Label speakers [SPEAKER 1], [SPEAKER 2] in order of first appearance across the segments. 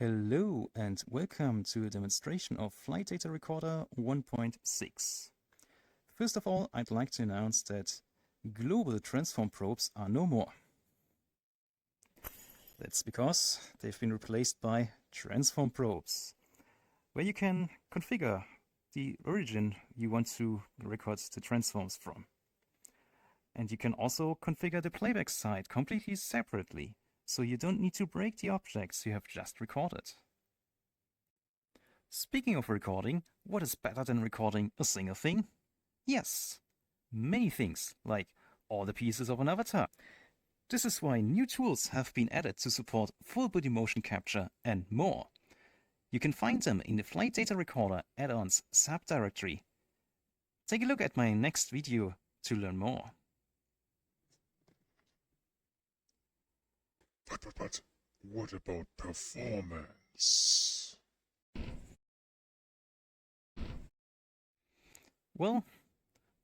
[SPEAKER 1] Hello and welcome to a demonstration of Flight Data Recorder 1.6. First of all, I'd like to announce that global transform probes are no more. That's because they've been replaced by transform probes, where you can configure the origin you want to record the transforms from. And you can also configure the playback side completely separately, so you don't need to break the objects you have just recorded. Speaking of recording, what is better than recording a single thing? Yes, many things, like all the pieces of an avatar. This is why new tools have been added to support full body motion capture and more. You can find them in the Flight Data Recorder add-ons subdirectory. Take a look at my next video to learn more.
[SPEAKER 2] But what about performance?
[SPEAKER 1] Well,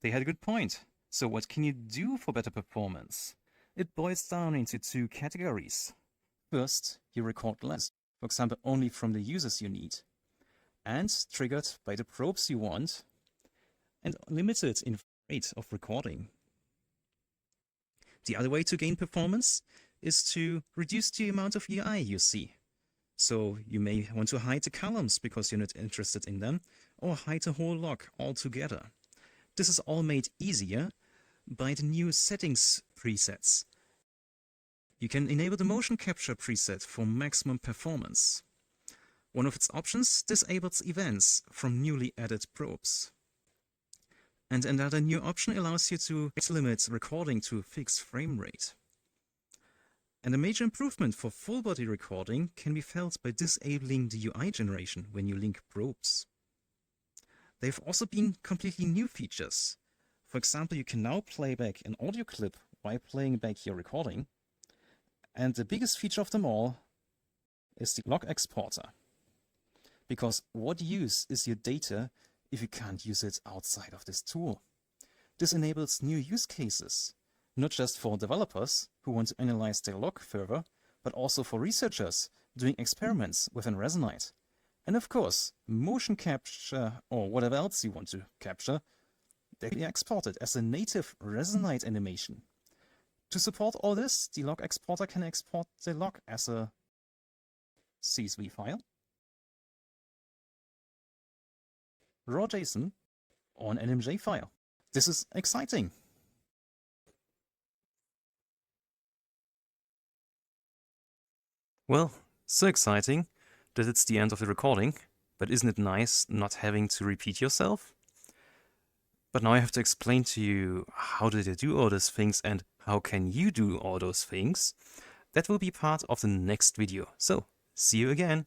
[SPEAKER 1] they had a good point. So what can you do for better performance? It boils down into two categories. First, you record less, for example, only from the users you need, and triggered by the probes you want, and limited in rate of recording. The other way to gain performance is to reduce the amount of UI you see. So you may want to hide the columns because you're not interested in them, or hide the whole log altogether. This is all made easier by the new settings presets. You can enable the motion capture preset for maximum performance. One of its options disables events from newly added probes. And another new option allows you to limit recording to a fixed frame rate. And a major improvement for full body recording can be felt by disabling the UI generation when you link probes. There have also been completely new features. For example, you can now play back an audio clip while playing back your recording. And the biggest feature of them all is the log exporter. Because what use is your data if you can't use it outside of this tool? This enables new use cases, not just for developers who want to analyze their log further, but also for researchers doing experiments within Resonite. And of course, motion capture or whatever else you want to capture, they can be exported as a native Resonite animation. To support all this, the log exporter can export the log as a CSV file, raw JSON, or an NMJ file. This is exciting. Well, so exciting that it's the end of the recording, but isn't it nice not having to repeat yourself? But now I have to explain to you how did I do all those things and how can you do all those things. That will be part of the next video. So, see you again.